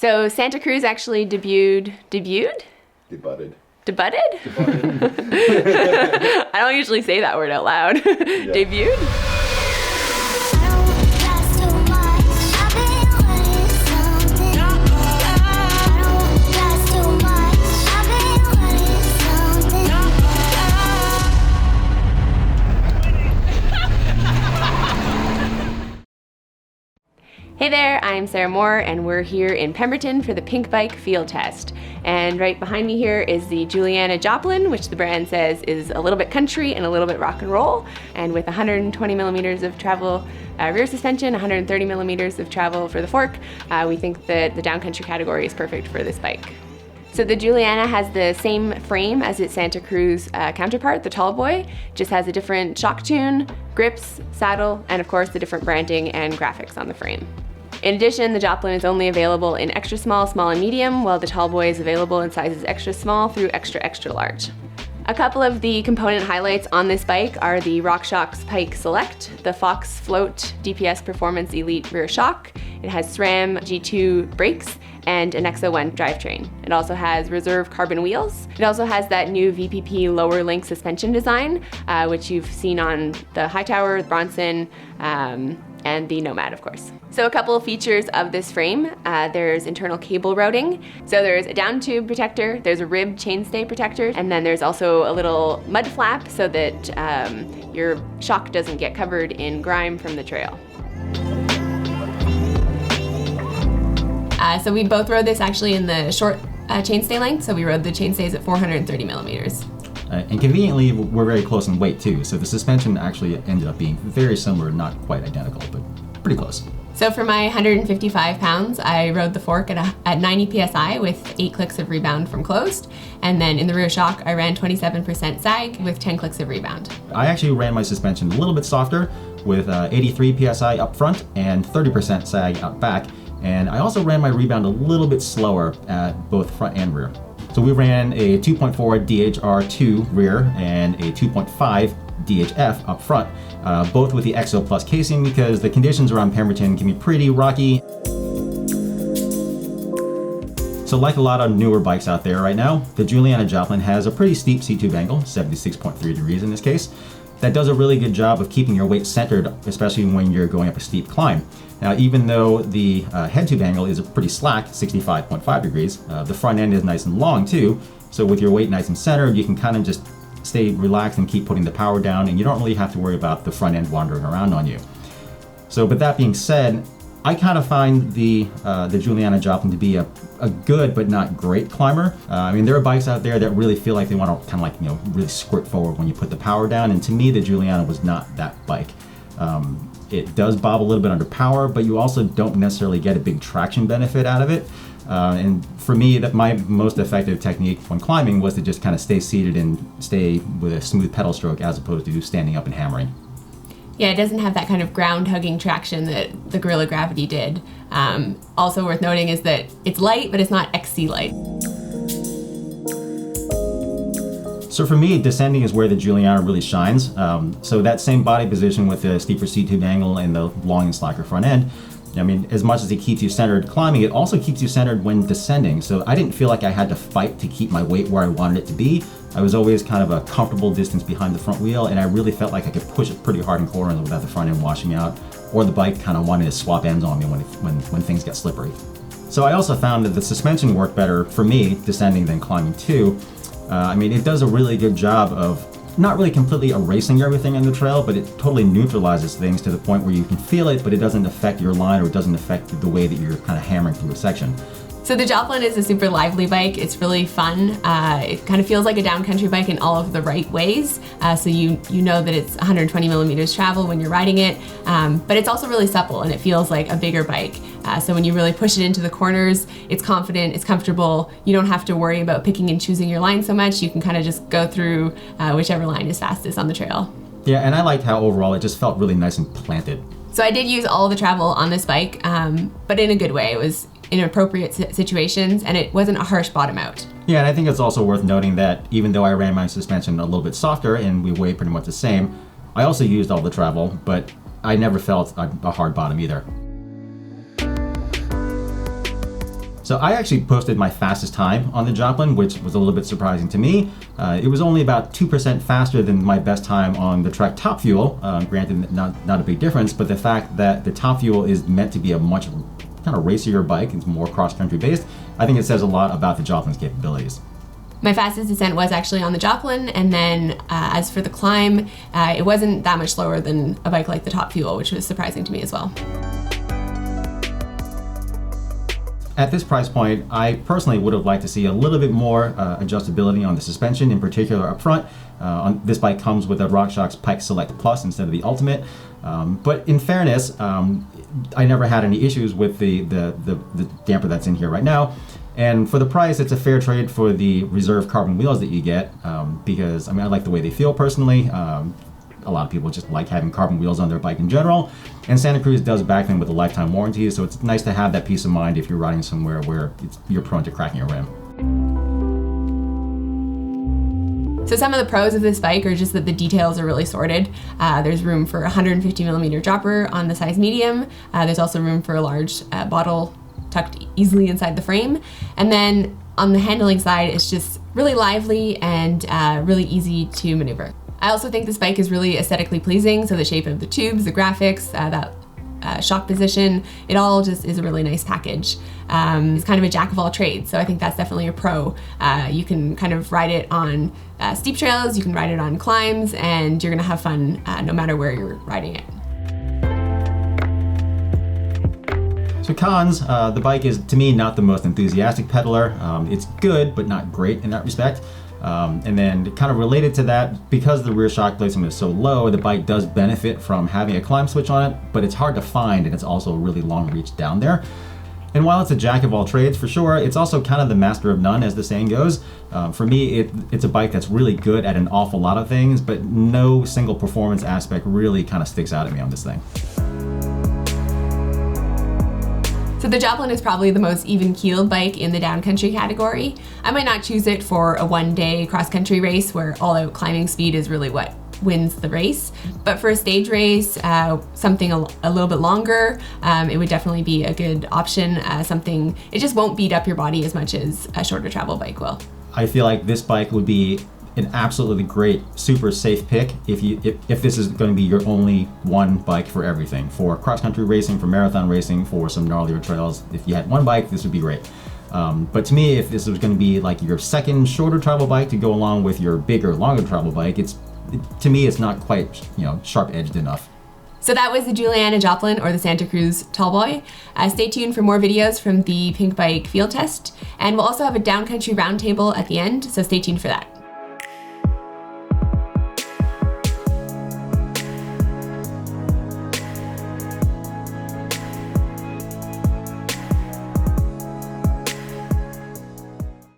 So Santa Cruz actually debuted? Debutted. I don't usually say that word out loud. Yeah. Debuted? Hey there, I'm Sarah Moore and we're here in Pemberton for the Pinkbike Field Test. And right behind me here is the Juliana Joplin, which the brand says is a little bit country and a little bit rock and roll. And with 120 millimeters of travel rear suspension, 130 millimeters of travel for the fork, we think that the downcountry category is perfect for this bike. So the Juliana has the same frame as its Santa Cruz counterpart, the Tallboy, just has a different shock tune, grips, saddle, and of course the different branding and graphics on the frame. In addition, the Joplin is only available in extra small, small, and medium, while the Tallboy is available in sizes extra small through extra, extra large. A couple of the component highlights on this bike are the RockShox Pike Select, the Fox Float DPS Performance Elite rear shock. It has SRAM G2 brakes and an Nexo-1 drivetrain. It also has reserve carbon wheels. It also has that new VPP lower link suspension design, which you've seen on the Hightower, Bronson, and the Nomad, of course. So a couple of features of this frame, there's internal cable routing. So there's a down tube protector, there's a ribbed chainstay protector, and then there's also a little mud flap so that your shock doesn't get covered in grime from the trail. So we both rode this actually in the short chainstay length, so we rode the chainstays at 430 millimeters. And conveniently, we're very close in weight too, so the suspension actually ended up being very similar, not quite identical, but pretty close. So for my 155 pounds, I rode the fork at 90 PSI with 8 clicks of rebound from closed. And then in the rear shock, I ran 27% sag with 10 clicks of rebound. I actually ran my suspension a little bit softer with 83 PSI up front and 30% sag out back. And I also ran my rebound a little bit slower at both front and rear. So we ran a 2.4 DHR2 rear and a 2.5 DHF up front, both with the Exo Plus casing because the conditions around Pemberton can be pretty rocky. So like a lot of newer bikes out there right now, the Juliana Joplin has a pretty steep seat-tube angle, 76.3 degrees in this case. That does a really good job of keeping your weight centered, especially when you're going up a steep climb. Now, even though the head tube angle is pretty slack, 65.5 degrees, the front end is nice and long too. So with your weight nice and centered, you can kind of just stay relaxed and keep putting the power down, and you don't really have to worry about the front end wandering around on you. So, but that being said, I kind of find the Juliana Joplin to be a good but not great climber. I mean, there are bikes out there that really feel like they want to kind of like, really squirt forward when you put the power down, and to me, the Juliana was not that bike. It does bob a little bit under power, but you also don't necessarily get a big traction benefit out of it. And for me, my most effective technique when climbing was to just kind of stay seated and stay with a smooth pedal stroke as opposed to standing up and hammering. Yeah, it doesn't have that kind of ground-hugging traction that the Gorilla Gravity did. Also worth noting is that it's light, but it's not XC light. So for me, descending is where the Juliana really shines. So that same body position with the steeper seat tube angle and the long and slacker front end, I mean, as much as it keeps you centered climbing, it also keeps you centered when descending. So I didn't feel like I had to fight to keep my weight where I wanted it to be. I was always kind of a comfortable distance behind the front wheel, and I really felt like I could push it pretty hard in corners without the front end washing out, or the bike kind of wanting to swap ends on me when things get slippery. So I also found that the suspension worked better for me descending than climbing too. I mean, it does a really good job of not really completely erasing everything on the trail, but it totally neutralizes things to the point where you can feel it, but it doesn't affect your line or it doesn't affect the way that you're kind of hammering through a section. So the Joplin is a super lively bike. It's really fun. It kind of feels like a downcountry bike in all of the right ways. So you know that it's 120 millimeters travel when you're riding it, but it's also really supple and it feels like a bigger bike. So when you really push it into the corners, it's confident, it's comfortable. You don't have to worry about picking and choosing your line so much. You can kind of just go through whichever line is fastest on the trail. Yeah, and I liked how overall it just felt really nice and planted. So I did use all the travel on this bike, but in a good way. It was in appropriate situations, and it wasn't a harsh bottom out. Yeah, and I think it's also worth noting that even though I ran my suspension a little bit softer and we weighed pretty much the same, I also used all the travel, but I never felt a hard bottom either. So I actually posted my fastest time on the Joplin, which was a little bit surprising to me. It was only about 2% faster than my best time on the Trek Top Fuel. Granted, not a big difference, but the fact that the Top Fuel is meant to be a much kind of racier bike, it's more cross-country based, I think it says a lot about the Joplin's capabilities. My fastest descent was actually on the Joplin, and then as for the climb, it wasn't that much slower than a bike like the Top Fuel, which was surprising to me as well. At this price point, I personally would have liked to see a little bit more adjustability on the suspension, in particular up front. This bike comes with a RockShox Pike Select Plus instead of the Ultimate. But in fairness, I never had any issues with the damper that's in here right now. And for the price, it's a fair trade for the reserve carbon wheels that you get, because I like the way they feel personally. A lot of people just like having carbon wheels on their bike in general. And Santa Cruz does back them with a lifetime warranty, so it's nice to have that peace of mind if you're riding somewhere where you're prone to cracking a rim. So some of the pros of this bike are just that the details are really sorted. There's room for a 150mm dropper on the size medium. There's also room for a large bottle tucked easily inside the frame. And then on the handling side, it's just really lively and really easy to maneuver. I also think this bike is really aesthetically pleasing, so the shape of the tubes, the graphics, that shock position, it all just is a really nice package. It's kind of a jack of all trades, so I think that's definitely a pro. You can kind of ride it on steep trails, you can ride it on climbs, and you're gonna have fun no matter where you're riding it. So cons, the bike is, to me, not the most enthusiastic pedaler. It's good, but not great in that respect. And then kind of related to that, because the rear shock placement is so low, the bike does benefit from having a climb switch on it, but it's hard to find, and it's also a really long reach down there. And while it's a jack of all trades for sure, it's also kind of the master of none, as the saying goes. For me, it's a bike that's really good at an awful lot of things, but no single performance aspect really kind of sticks out at me on this thing. So the Joplin is probably the most even-keeled bike in the downcountry category. I might not choose it for a one-day cross-country race where all-out climbing speed is really what wins the race. But for a stage race, something a little bit longer, it would definitely be a good option. It just won't beat up your body as much as a shorter travel bike will. I feel like this bike would be an absolutely great, super safe pick if this is going to be your only one bike for everything. For cross-country racing, for marathon racing, for some gnarlier trails. If you had one bike, this would be great. But to me, if this was going to be like your second shorter travel bike to go along with your bigger, longer travel bike, to me, it's not quite, sharp-edged enough. So that was the Juliana Joplin, or the Santa Cruz Tallboy. Stay tuned for more videos from the Pinkbike Field Test, and we'll also have a downcountry roundtable at the end, so stay tuned for that.